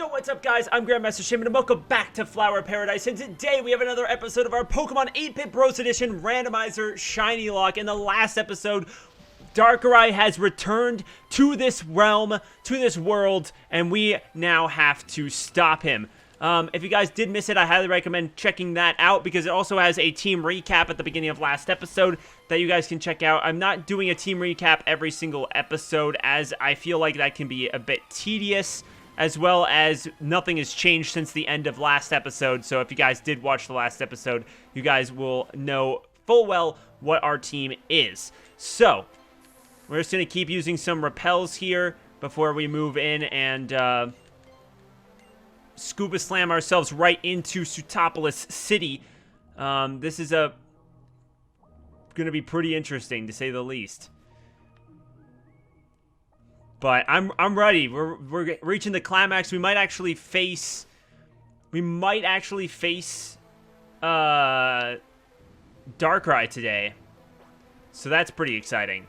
Yo, what's up guys? I'm Grandmaster Shimon and welcome back to Flower Paradise, and today we have another episode of our Pokemon 8-Bit Bros Edition Randomizer Shinylocke. In the last episode, Darkrai has returned to this realm, to this world, and we now have to stop him. If you guys did miss it, I highly recommend checking that out because it also has a team recap at the beginning of last episode that you guys can check out. I'm not doing a team recap every single episode as I feel like that can be a bit tedious, as well as nothing has changed since the end of last episode. So if you guys did watch the last episode, you guys will know full well what our team is. So we're just going to keep using some repels here before we move in and scuba slam ourselves right into Sootopolis City. This is going to be pretty interesting, to say the least. But I'm ready. We're reaching the climax. We might actually face Darkrai today. So that's pretty exciting.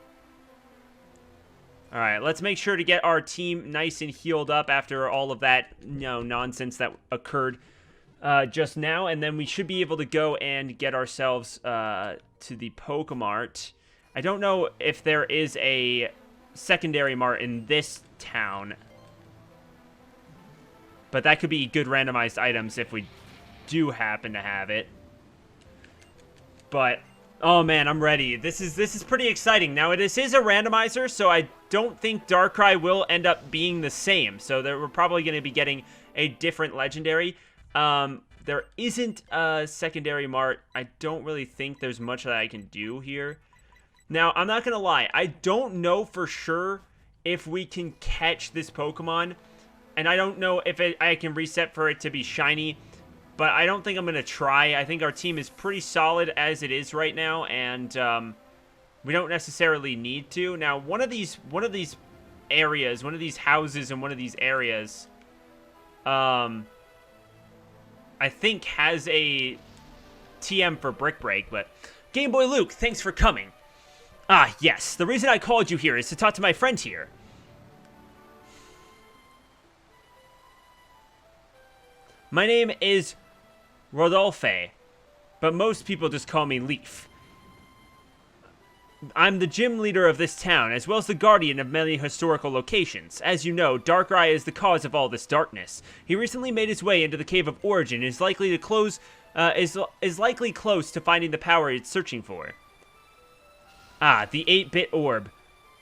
All right, let's make sure to get our team nice and healed up after all of that, nonsense that occurred just now, and then we should be able to go and get ourselves to the Pokemart. I don't know if there is a secondary mart in this town, but that could be good randomized items if we do happen to have it. But oh man, I'm ready. This is pretty exciting. Now this is a randomizer, so I don't think Darkrai will end up being the same. So we're probably going to be getting a different legendary. There isn't a secondary mart. I don't really think there's much that I can do here. Now, I'm not going to lie. I don't know for sure if we can catch this Pokemon. And I don't know if I can reset for it to be shiny. But I don't think I'm going to try. I think our team is pretty solid as it is right now. And we don't necessarily need to. Now, one of these areas, one of these houses and one of these areas, I think has a TM for Brick Break. But Game Boy Luke, thanks for coming. Ah, yes. The reason I called you here is to talk to my friend here. My name is Rodolphe, but most people just call me Leaf. I'm the gym leader of this town, as well as the guardian of many historical locations. As you know, Darkrai is the cause of all this darkness. He recently made his way into the Cave of Origin and is likely close to finding the power it's searching for. Ah, the 8-bit orb.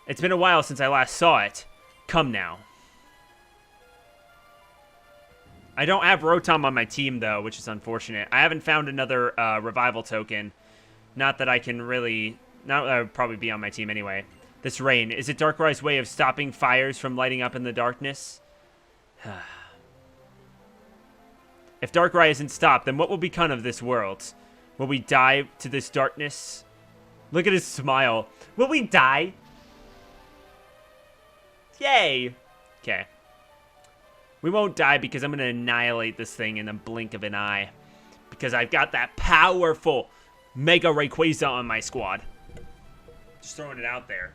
It's been a while since I last saw it. Come now. I don't have Rotom on my team, though, which is unfortunate. I haven't found another revival token. Not that I can really... Not that I would probably be on my team anyway. This rain. Is it Darkrai's way of stopping fires from lighting up in the darkness? If Darkrai isn't stopped, then what will become of this world? Will we die to this darkness? Look at his smile. Will we die? Yay! Okay. We won't die because I'm going to annihilate this thing in the blink of an eye. Because I've got that powerful Mega Rayquaza on my squad. Just throwing it out there.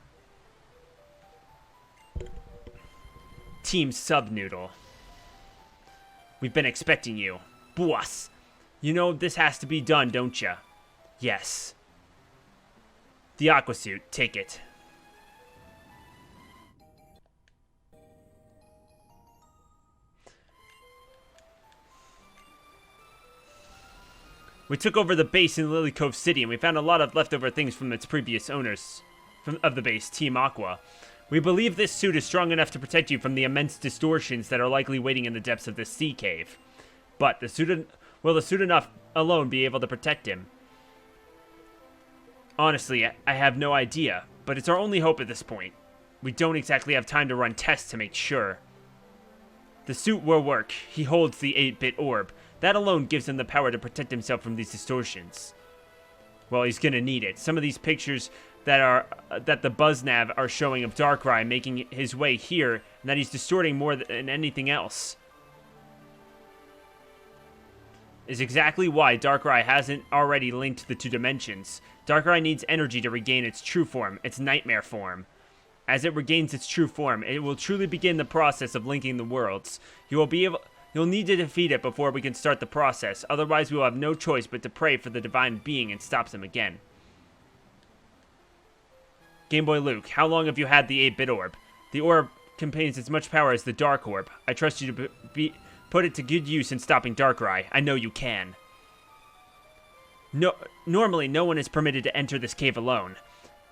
Team Subnoodle. We've been expecting you. Boss. You know this has to be done, don't ya? Yes. The Aqua Suit, take it. We took over the base in Lily Cove City, and we found a lot of leftover things from its previous owners of the base, Team Aqua. We believe this suit is strong enough to protect you from the immense distortions that are likely waiting in the depths of this sea cave. But will the suit enough alone be able to protect him? Honestly, I have no idea, but it's our only hope at this point. We don't exactly have time to run tests to make sure. The suit will work. He holds the 8-bit orb. That alone gives him the power to protect himself from these distortions. Well, he's gonna need it. Some of these pictures that the BuzzNav are showing of Darkrai making his way here, and that he's distorting more than anything else, is exactly why Darkrai hasn't already linked the two dimensions. Darkrai needs energy to regain its true form, its nightmare form. As it regains its true form, it will truly begin the process of linking the worlds. You'll need to defeat it before we can start the process. Otherwise, we will have no choice but to pray for the divine being and stop them again. Game Boy Luke, how long have you had the 8-bit orb? The orb contains as much power as the Dark Orb. I trust you to put it to good use in stopping Darkrai. I know you can. Normally, no one is permitted to enter this cave alone.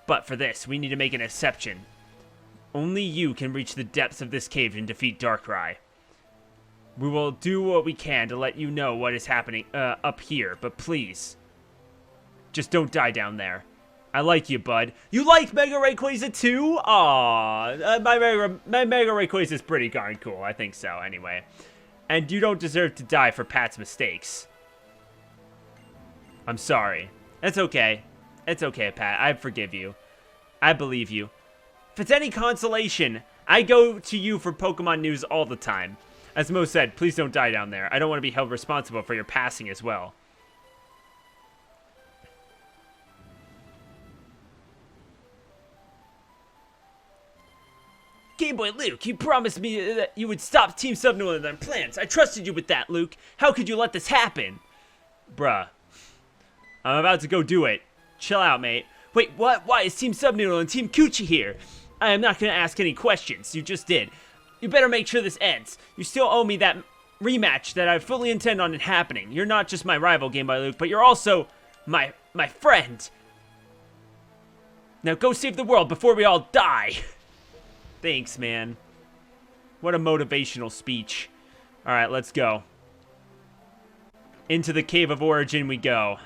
But for this, we need to make an exception. Only you can reach the depths of this cave and defeat Darkrai. We will do what we can to let you know what is happening up here, but please, just don't die down there. I like you, bud. You like Mega Rayquaza too? Aww, my Mega Rayquaza is pretty darn cool. I think so, anyway. And you don't deserve to die for Pat's mistakes. I'm sorry. It's okay. It's okay, Pat. I forgive you. I believe you. If it's any consolation, I go to you for Pokemon news all the time. As Mo said, please don't die down there. I don't want to be held responsible for your passing as well. Game Boy Luke, you promised me that you would stop Team Subnautica and their plans. I trusted you with that, Luke. How could you let this happen? Bruh. I'm about to go do it. Chill out, mate. Wait, what? Why is Team Subnoodle and Team Coochie here? I am not going to ask any questions. You just did. You better make sure this ends. You still owe me that rematch that I fully intend on it happening. You're not just my rival, Game Boy Luke, but you're also my friend. Now go save the world before we all die. Thanks, man. What a motivational speech. All right, let's go. Into the Cave of Origin we go.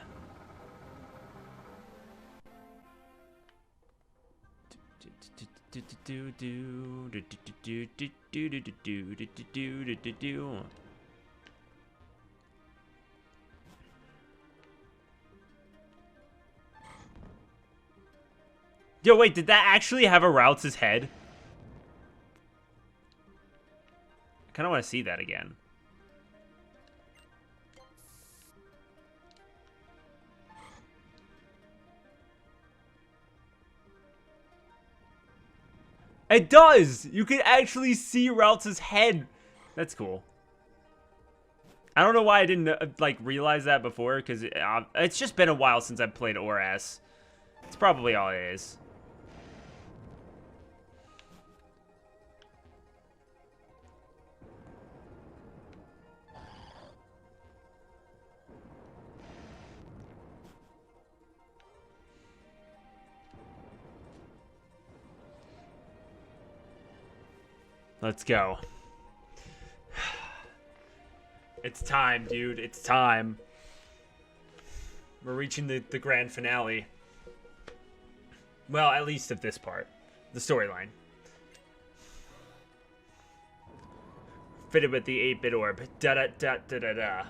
Yo, wait, did that actually have a Ralts' head? I kind of want to see that again. It does! You can actually see Ralts' head. That's cool. I don't know why I didn't, like, realize that before, because it's just been a while since I've played ORAS. It's probably all it is. Let's go. It's time, dude. It's time. We're reaching the grand finale. Well, at least of this part. The storyline. Fitted with the 8-bit orb. Da-da-da-da-da-da.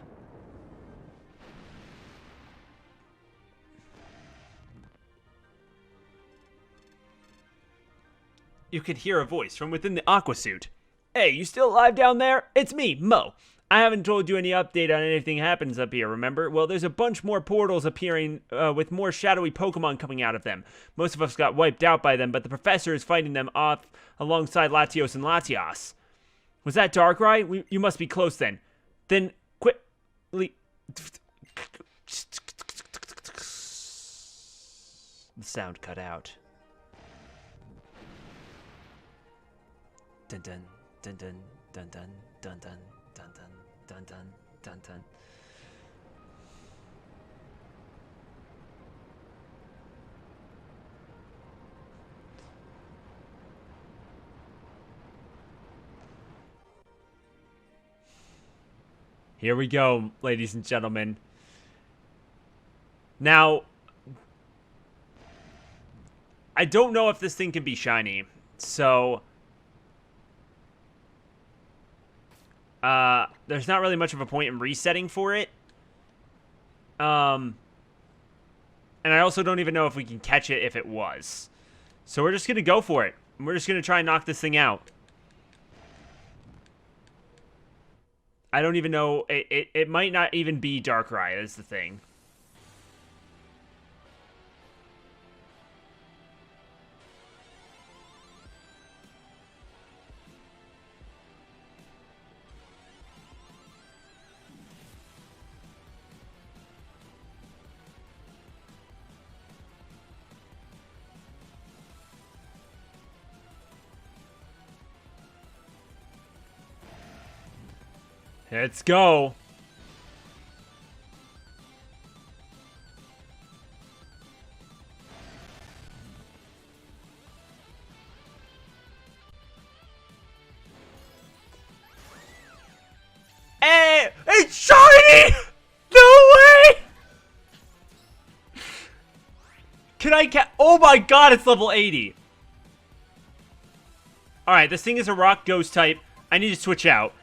You could hear a voice from within the aqua suit. Hey, you still alive down there? It's me, Mo. I haven't told you any update on anything happens up here, remember? Well, there's a bunch more portals appearing with more shadowy Pokemon coming out of them. Most of us got wiped out by them, but the professor is fighting them off alongside Latios and Latias. Was that Darkrai? You must be close then. Then, quickly... The sound cut out. Dun dun dun dun dun dun dun dun dun dun dun dun dun. Here we go, ladies and gentlemen. Now, I don't know if this thing can be shiny, so there's not really much of a point in resetting for it. And I also don't even know if we can catch it if it was. So we're just going to go for it. We're just going to try and knock this thing out. I don't even know. It might not even be Darkrai is the thing. Let's go. Hey, it's shiny! No way! Can I oh my god, it's level 80. Alright, this thing is a rock ghost type. I need to switch out.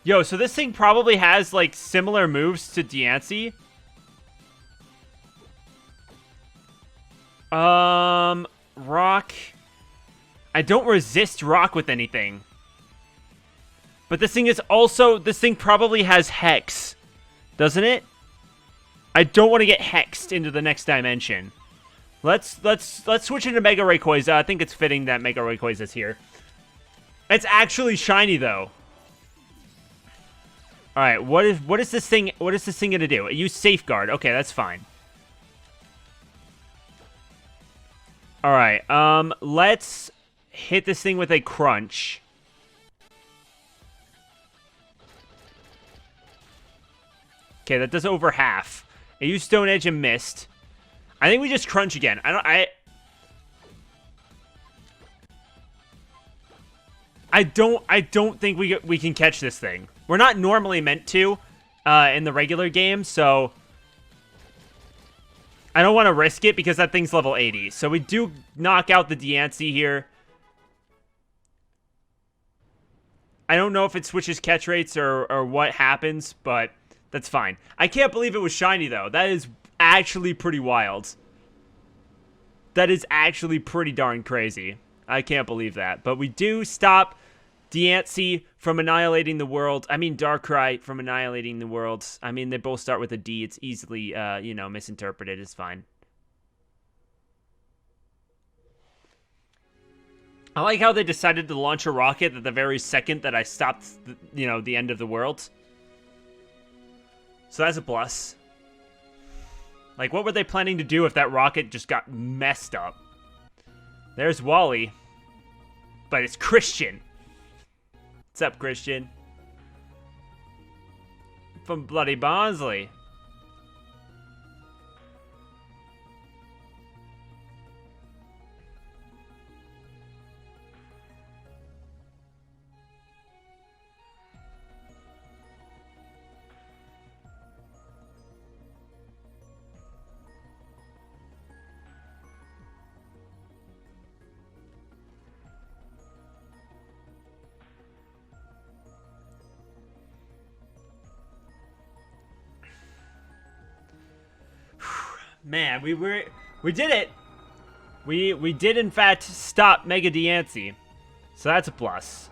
Yo, so this thing probably has, like, similar moves to Diancie. Rock. I don't resist rock with anything. But this thing is also, this thing probably has Hex. Doesn't it? I don't want to get hexed into the next dimension. Let's switch into Mega Rayquaza. I think it's fitting that Mega Rayquaza is here. It's actually shiny though. All right, what is this thing gonna do? Use Safeguard. Okay, that's fine. All right, let's hit this thing with a Crunch. Okay, that does over half. I used Stone Edge and missed. I think we just Crunch again. I don't think we can catch this thing. We're not normally meant to in the regular game, so I don't want to risk it because that thing's level 80. So we do knock out the Diancie here. I don't know if it switches catch rates or what happens, but that's fine. I can't believe it was shiny, though. That is actually pretty wild. That is actually pretty darn crazy. I can't believe that. But we do stop Diancie from annihilating the world. I mean, Darkrai from annihilating the world. I mean, they both start with a D. It's easily, misinterpreted. It's fine. I like how they decided to launch a rocket at the very second that I stopped, the end of the world. So that's a plus. Like, what were they planning to do if that rocket just got messed up? There's Wally. But it's Christian. What's up, Christian? From Bloody Bonsley. Man, we did it. We did in fact stop Mega Diancie. So that's a plus.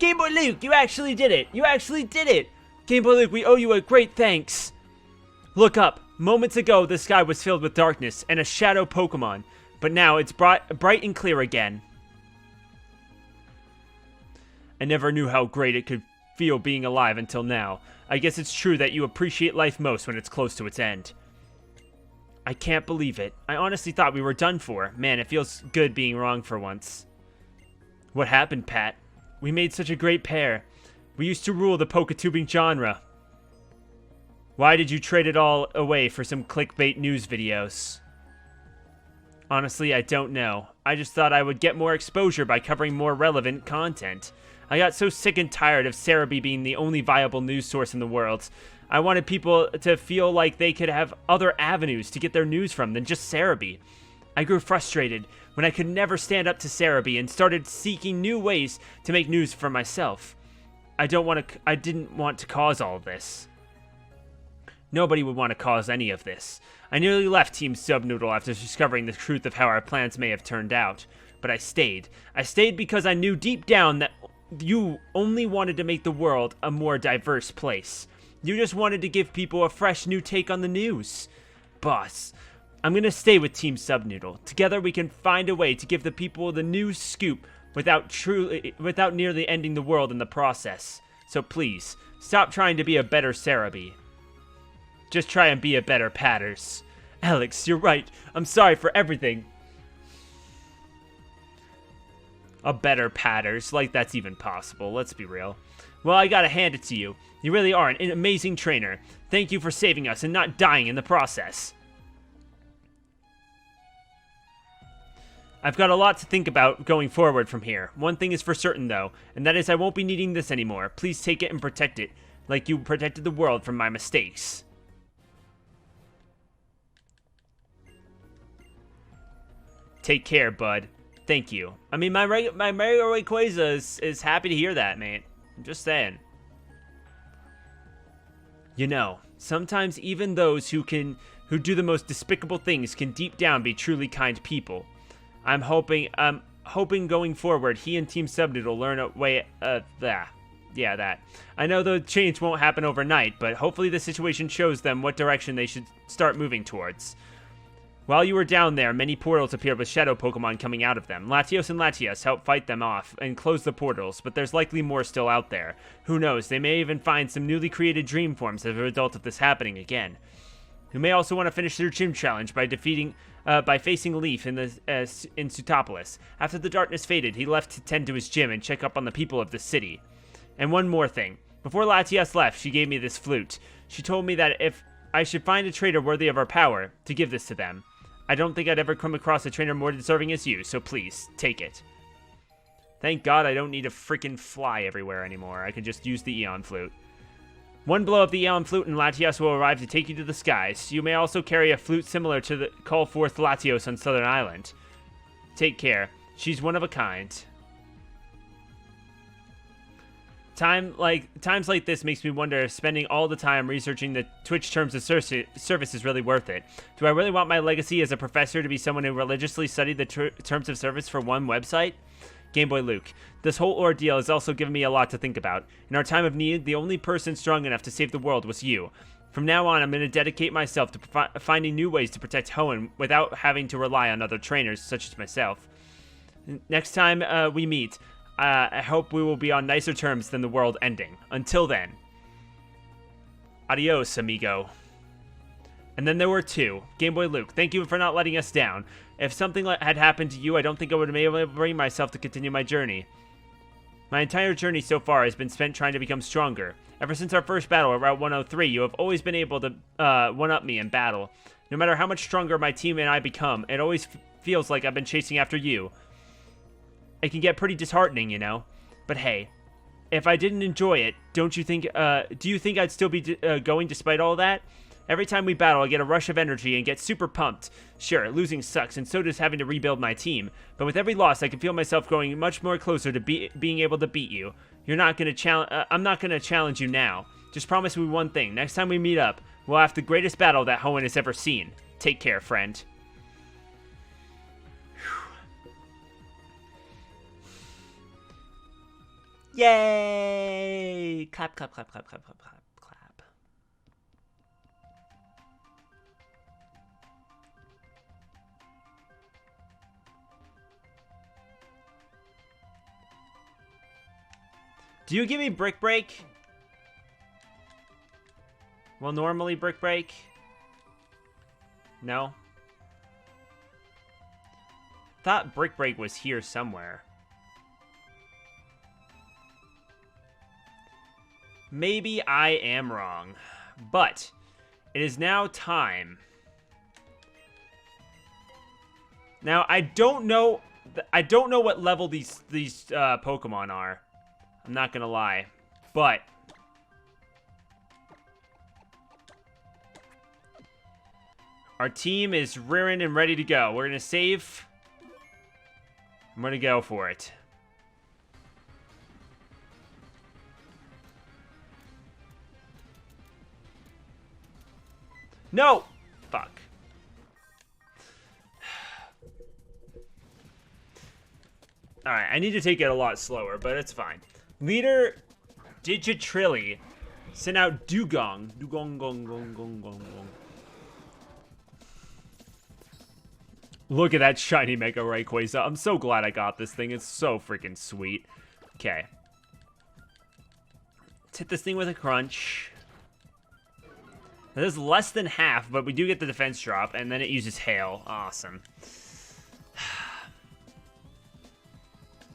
Game Boy Luke, you actually did it. You actually did it. Game Boy Luke, we owe you a great thanks. Look up. Moments ago, the sky was filled with darkness and a shadow Pokemon, but now it's bright and clear again. I never knew how great it could feel being alive until now. I guess it's true that you appreciate life most when it's close to its end. I can't believe it. I honestly thought we were done for. Man, it feels good being wrong for once. What happened, Pat? We made such a great pair. We used to rule the Poketubing genre. Why did you trade it all away for some clickbait news videos? Honestly, I don't know. I just thought I would get more exposure by covering more relevant content. I got so sick and tired of Cerebi being the only viable news source in the world. I wanted people to feel like they could have other avenues to get their news from than just Cerebi. I grew frustrated when I could never stand up to Cerebi and started seeking new ways to make news for myself. I didn't want to cause all of this. Nobody would want to cause any of this. I nearly left Team Subnoodle after discovering the truth of how our plans may have turned out. But I stayed. I stayed because I knew deep down that you only wanted to make the world a more diverse place. You just wanted to give people a fresh new take on the news. Boss, I'm gonna stay with Team Subnoodle. Together we can find a way to give the people the news scoop without nearly ending the world in the process. So please, stop trying to be a better Cerebi. Just try and be a better Patters. Alex, you're right. I'm sorry for everything. A better Patters, like that's even possible, let's be real. Well, I gotta hand it to you. You really are an amazing trainer. Thank you for saving us and not dying in the process. I've got a lot to think about going forward from here. One thing is for certain, though, and that is I won't be needing this anymore. Please take it and protect it, like you protected the world from my mistakes. Take care, bud. Thank you. I mean, my Mario Rayquaza is happy to hear that, mate. I'm just saying. You know, sometimes even those who do the most despicable things can deep down be truly kind people. I'm hoping going forward, he and Team Subnut will learn a way that. I know the change won't happen overnight, but hopefully the situation shows them what direction they should start moving towards. While you were down there, many portals appeared with shadow Pokemon coming out of them. Latios and Latias helped fight them off and close the portals, but there's likely more still out there. Who knows, they may even find some newly created dream forms as a result of this happening again. You may also want to finish their gym challenge by facing Leaf in Sutopolis. After the darkness faded, he left to tend to his gym and check up on the people of the city. And one more thing. Before Latias left, she gave me this flute. She told me that if I should find a trainer worthy of our power, to give this to them. I don't think I'd ever come across a trainer more deserving as you, so please, take it. Thank God I don't need to freaking fly everywhere anymore. I can just use the Eon Flute. One blow of the Eon Flute and Latios will arrive to take you to the skies. You may also carry a flute similar to the Call Forth Latios on Southern Island. Take care. She's one of a kind. Times like this makes me wonder if spending all the time researching the Twitch terms of service is really worth it. Do I really want my legacy as a professor to be someone who religiously studied the terms of service for one website? Game Boy Luke. This whole ordeal has also given me a lot to think about. In our time of need, the only person strong enough to save the world was you. From now on, I'm going to dedicate myself to finding new ways to protect Hoenn without having to rely on other trainers, such as myself. Next time we meet, I hope we will be on nicer terms than the world ending. Until then. Adios, amigo. And then there were two. Game Boy Luke, thank you for not letting us down. If something had happened to you, I don't think I would have been able to bring myself to continue my journey. My entire journey so far has been spent trying to become stronger. Ever since our first battle at Route 103, you have always been able to one-up me in battle. No matter how much stronger my team and I become, it always feels like I've been chasing after you. It can get pretty disheartening, you know. But hey, if I didn't enjoy it, do you think I'd still be going despite all that? Every time we battle, I get a rush of energy and get super pumped. Sure, losing sucks, and so does having to rebuild my team. But with every loss, I can feel myself growing much more closer to being able to beat you. I'm not gonna challenge you now. Just promise me one thing. Next time we meet up, we'll have the greatest battle that Hoenn has ever seen. Take care, friend. Yay! Clap, clap, clap, clap, clap, clap, clap, clap. Do you give me Brick Break? Well, normally Brick Break? No? Thought Brick Break was here somewhere. Maybe I am wrong, but it is now time. Now I don't know what level these Pokemon are. I'm not gonna lie, but our team is rearing and ready to go. We're gonna save. I'm gonna go for it. No! Fuck. Alright, I need to take it a lot slower, but it's fine. Leader Digitrilli sent out Dugong. Look at that shiny Mega Rayquaza. I'm so glad I got this thing. It's so freaking sweet. Okay. Let's hit this thing with a crunch. This is less than half, but we do get the defense drop, and then it uses Hail. Awesome.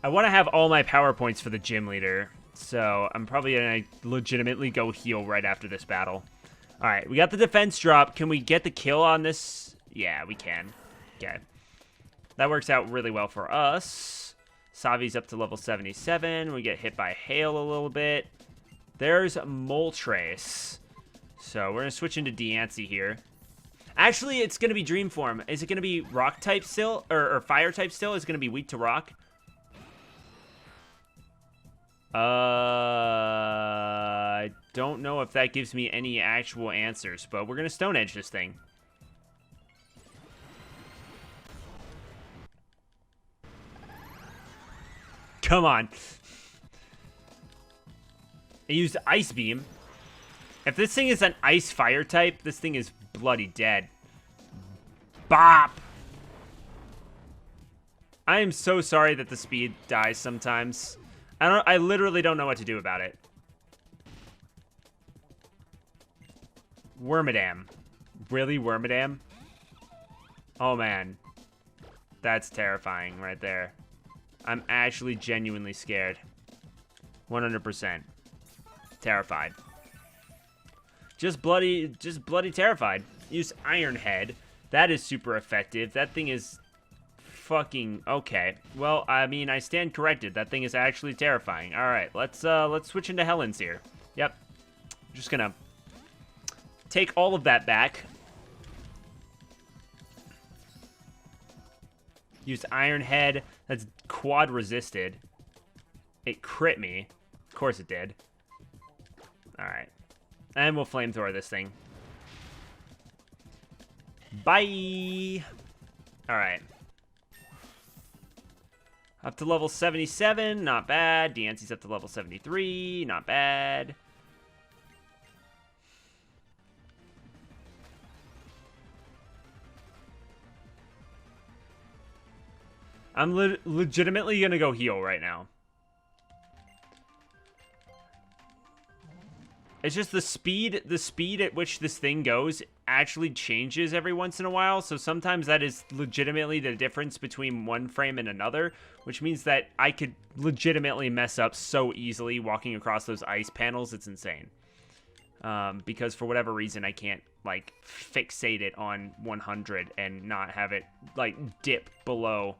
I want to have all my power points for the gym leader, so I'm probably going to legitimately go heal right after this battle. All right, we got the defense drop. Can we get the kill on this? Yeah, we can. Okay. That works out really well for us. Savi's up to level 77. We get hit by hail a little bit. There's Moltres. So we're going to switch into Diancie here. Actually, it's going to be Dream Form. Is it going to be rock type still? Or fire type still? Is it going to be weak to rock? I don't know if that gives me any actual answers, but we're going to Stone Edge this thing. Come on. I used Ice Beam. If this thing is an Ice Fire type, this thing is bloody dead. Bop! I am so sorry that the speed dies sometimes. I literally don't know what to do about it. Wormadam. Really, Wormadam? Oh, man. That's terrifying right there. I'm actually genuinely scared. 100%. Terrified. Just bloody terrified. Use Iron Head. That is super effective. That thing is fucking okay. Well, I mean, I stand corrected. That thing is actually terrifying. All right, let's switch into Helen's here. Yep. Just gonna take all of that back. Use Iron Head. That's quad resisted. It crit me. Of course it did. All right. And we'll flamethrower this thing. Bye. All right. Up to level 77, not bad. Diancie's up to level 73, not bad. I'm legitimately gonna go heal right now. It's just the speed at which this thing goes actually changes every once in a while. So sometimes that is legitimately the difference between one frame and another, which means that I could legitimately mess up so easily walking across those ice panels. It's insane. Because for whatever reason, I can't like fixate it on 100 and not have it like dip below.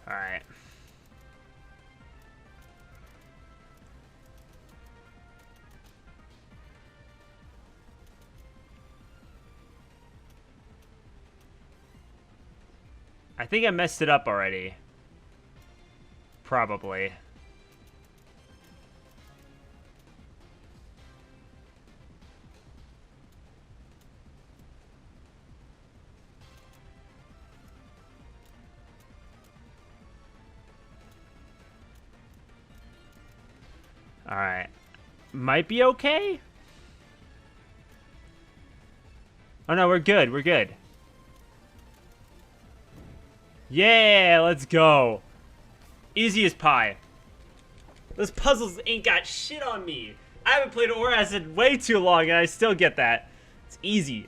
All right. I think I messed it up already. Probably. Alright. Might be okay? Oh no, we're good. We're good. Yeah, let's go. Easy as pie. Those puzzles ain't got shit on me. I haven't played Oras in way too long and I still get that. It's easy.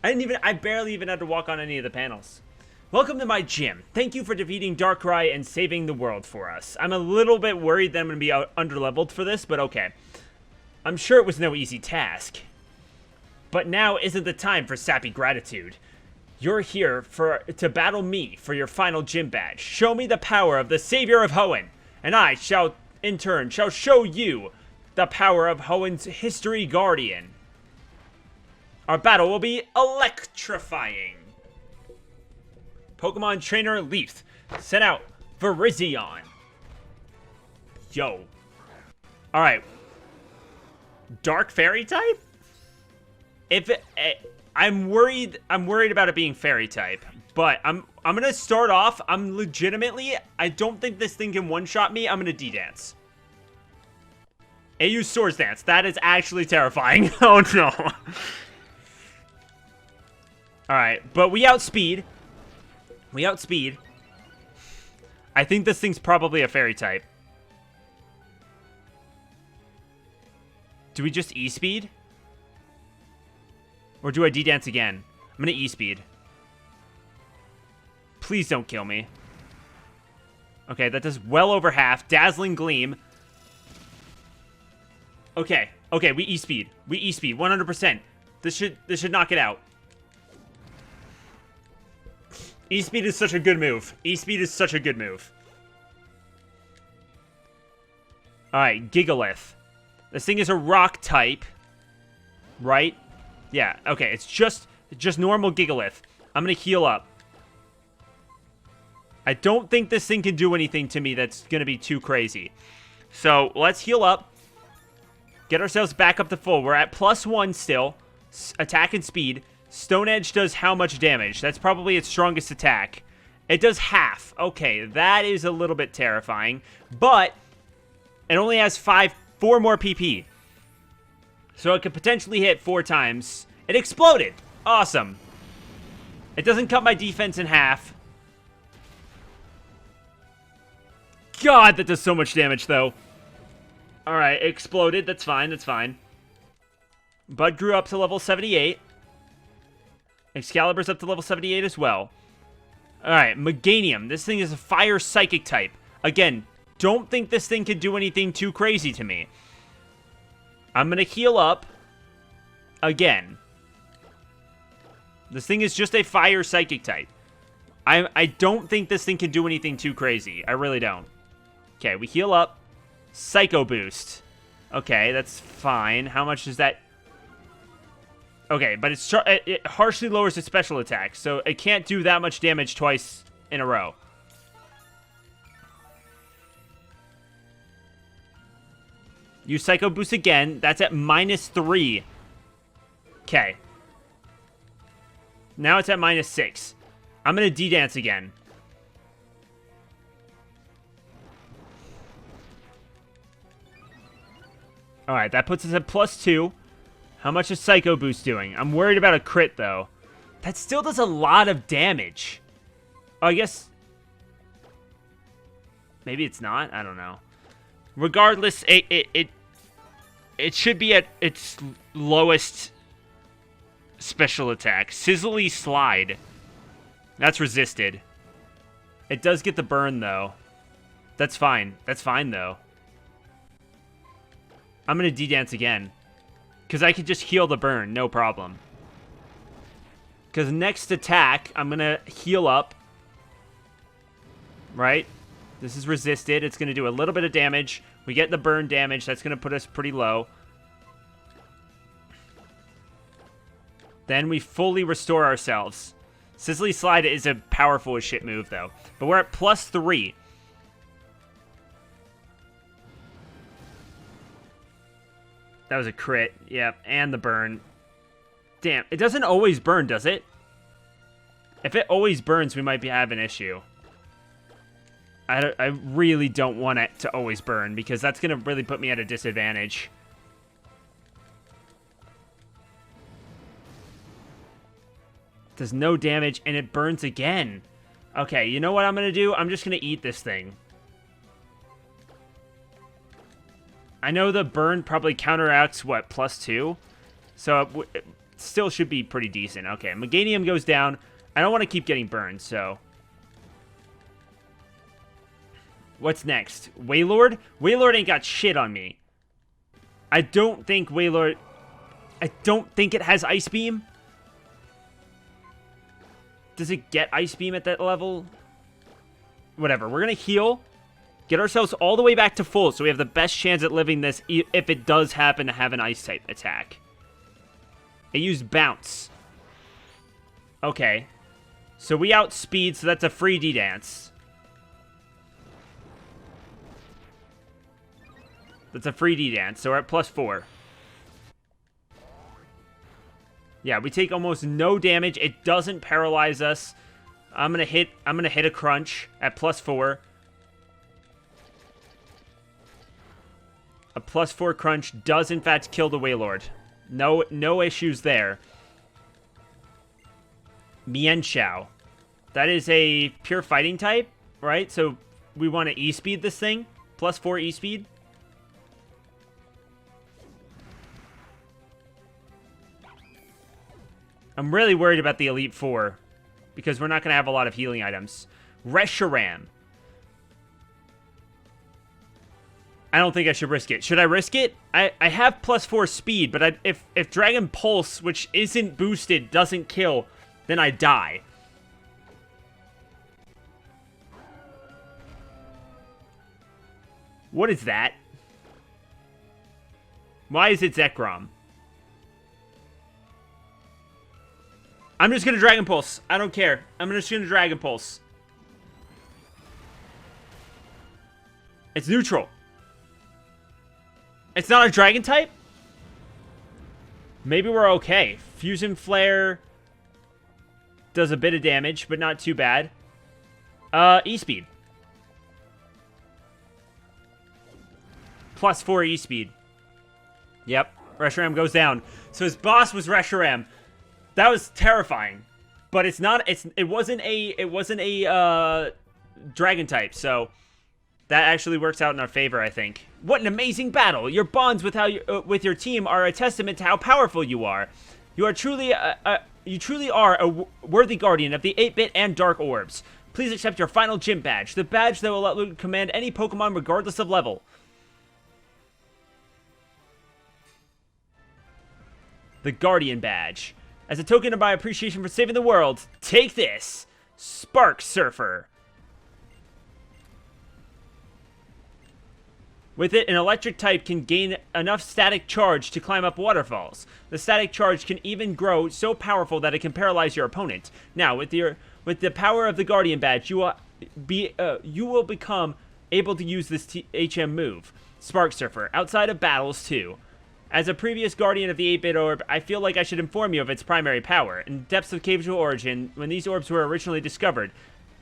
I barely even had to walk on any of the panels. Welcome to my gym. Thank you for defeating Darkrai and saving the world for us. I'm a little bit worried that I'm going to be underleveled for this, but okay. I'm sure it was no easy task. But now isn't the time for sappy gratitude. You're here to battle me for your final gym badge. Show me the power of the Savior of Hoenn, and I shall, in turn, show you the power of Hoenn's History Guardian. Our battle will be electrifying. Pokemon Trainer Leaf, send out Virizion. Yo. Alright. Dark Fairy type? If it, I'm worried about it being Fairy type, but I'm gonna start off. I don't think this thing can one-shot me. I'm gonna D-dance. It used Swords Dance. That is actually terrifying. Oh no. Alright, but we outspeed. I think this thing's probably a Fairy type. Do we just E-speed? Or do I D-dance again? I'm gonna E-speed. Please don't kill me. Okay, that does well over half. Dazzling Gleam. Okay, we E-speed. 100%. This should knock it out. E-speed is such a good move. Alright, Gigalith. This thing is a rock type. Right? Yeah, okay, it's just normal Gigalith. I'm gonna heal up. I don't think this thing can do anything to me that's gonna be too crazy. So, let's heal up. Get ourselves back up to full. We're at +1 still. Attack and speed. Stone Edge does how much damage? That's probably its strongest attack. It does half. Okay, that is a little bit terrifying. But, it only has 4 more PP. So it could potentially hit 4 times. It exploded. Awesome. It doesn't cut my defense in half. God, that does so much damage, though. Alright, it exploded. That's fine. Bud grew up to level 78. Excalibur's up to level 78 as well. Alright, Meganium. This thing is a fire psychic type. Again, don't think this thing can do anything too crazy to me. I'm gonna heal up. Again. This thing is just a fire psychic type. I don't think this thing can do anything too crazy. I really don't. Okay, we heal up. Psycho Boost. Okay, that's fine. How much does that... Okay, but it harshly lowers its special attack, so it can't do that much damage twice in a row. Use Psycho Boost again. That's at -3. Okay. Now it's at -6. I'm going to D-dance again. Alright, that puts us at +2. How much is Psycho Boost doing? I'm worried about a crit, though. That still does a lot of damage. Oh, I guess... Maybe it's not? I don't know. Regardless, it should be at its lowest special attack. Sizzly Slide. That's resisted. It does get the burn, though. That's fine. That's fine, though. I'm going to D-dance again. Because I can just heal the burn, no problem. Because next attack, I'm going to heal up. Right? This is resisted. It's going to do a little bit of damage. We get the burn damage. That's going to put us pretty low. Then we fully restore ourselves. Sizzly Slide is a powerful as shit move, though. But we're at +3. That was a crit. Yep, and the burn. Damn, it doesn't always burn, does it? If it always burns, we might be having an issue. I really don't want it to always burn, because that's going to really put me at a disadvantage. Does no damage, and it burns again. Okay, you know what I'm going to do? I'm just going to eat this thing. I know the burn probably counteracts, what, +2? So it still should be pretty decent. Okay, Meganium goes down. I don't want to keep getting burned, so... What's next? Wailord? Wailord ain't got shit on me. I don't think Wailord... I don't think it has Ice Beam. Does it get Ice Beam at that level? Whatever, we're going to heal. Get ourselves all the way back to full, so we have the best chance at living this if it does happen to have an Ice-type attack. It used Bounce. Okay. So we outspeed, so that's a free D-dance. That's a free D-dance, so we're at +4. Yeah, we take almost no damage. It doesn't paralyze us. I'm gonna hit a crunch at +4. A +4 crunch does in fact kill the Wailord. No issues there. Mienshao. That is a pure fighting type, right? So we want to E-speed this thing. +4 E-speed. I'm really worried about the Elite Four because we're not going to have a lot of healing items. Reshiram. I don't think I should risk it. Should I risk it? I have +4 speed, but if Dragon Pulse, which isn't boosted, doesn't kill, then I die. What is that? Why is it Zekrom? I'm just gonna Dragon Pulse. I don't care. I'm just gonna Dragon Pulse. It's neutral. It's not a Dragon type? Maybe we're okay. Fusion Flare does a bit of damage, but not too bad. E-Speed. +4 E-Speed. Yep. Reshiram goes down. So his boss was Reshiram. That was terrifying. But it's not it wasn't a dragon type, so that actually works out in our favor, I think. What an amazing battle! Your bonds with with your team are a testament to how powerful you are. You truly are a worthy guardian of the 8-bit and Dark Orbs. Please accept your final gym badge, the badge that will let you command any Pokemon regardless of level. The Guardian Badge. As a token of my appreciation for saving the world, take this, Spark Surfer. With it, an electric type can gain enough static charge to climb up waterfalls. The static charge can even grow so powerful that it can paralyze your opponent. Now, with the power of the Guardian Badge, you will become able to use this HM move, Spark Surfer, outside of battles too. As a previous guardian of the 8-bit orb, I feel like I should inform you of its primary power. In depths of Cave of Origin, when these orbs were originally discovered,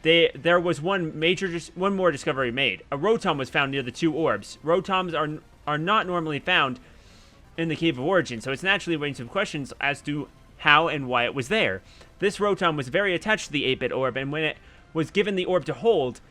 there was one more discovery made. A Rotom was found near the two orbs. Rotoms are not normally found in the Cave of Origin, so it's naturally raising some questions as to how and why it was there. This Rotom was very attached to the 8-bit orb, and when it was given the orb to hold,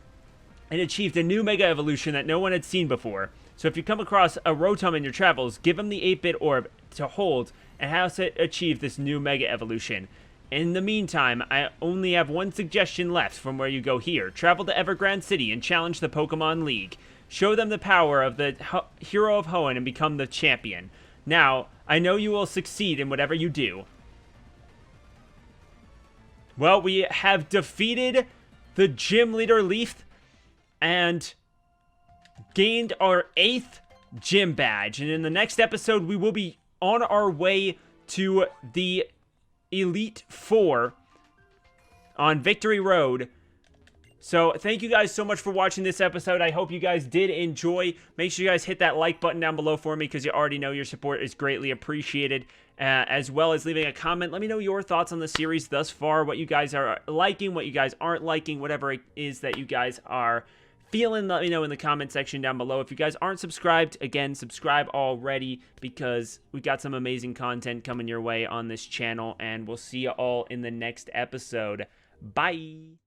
it achieved a new Mega Evolution that no one had seen before. So if you come across a Rotom in your travels, give him the 8-bit orb to hold and have it achieve this new Mega Evolution. In the meantime, I only have one suggestion left from where you go here. Travel to Evergrande City and challenge the Pokemon League. Show them the power of the Hero of Hoenn and become the champion. Now, I know you will succeed in whatever you do. Well, we have defeated the gym leader Leaf and gained our 8th gym badge. And in the next episode, we will be on our way to the Elite Four on Victory Road. So thank you guys so much for watching this episode. I hope you guys did enjoy. Make sure you guys hit that like button down below for me because you already know your support is greatly appreciated. As well as leaving a comment. Let me know your thoughts on the series thus far. What you guys are liking, what you guys aren't liking, whatever it is that you guys are feeling, let me know in the comment section down below. If you guys aren't subscribed, again, subscribe already because we got some amazing content coming your way on this channel, and we'll see you all in the next episode. Bye!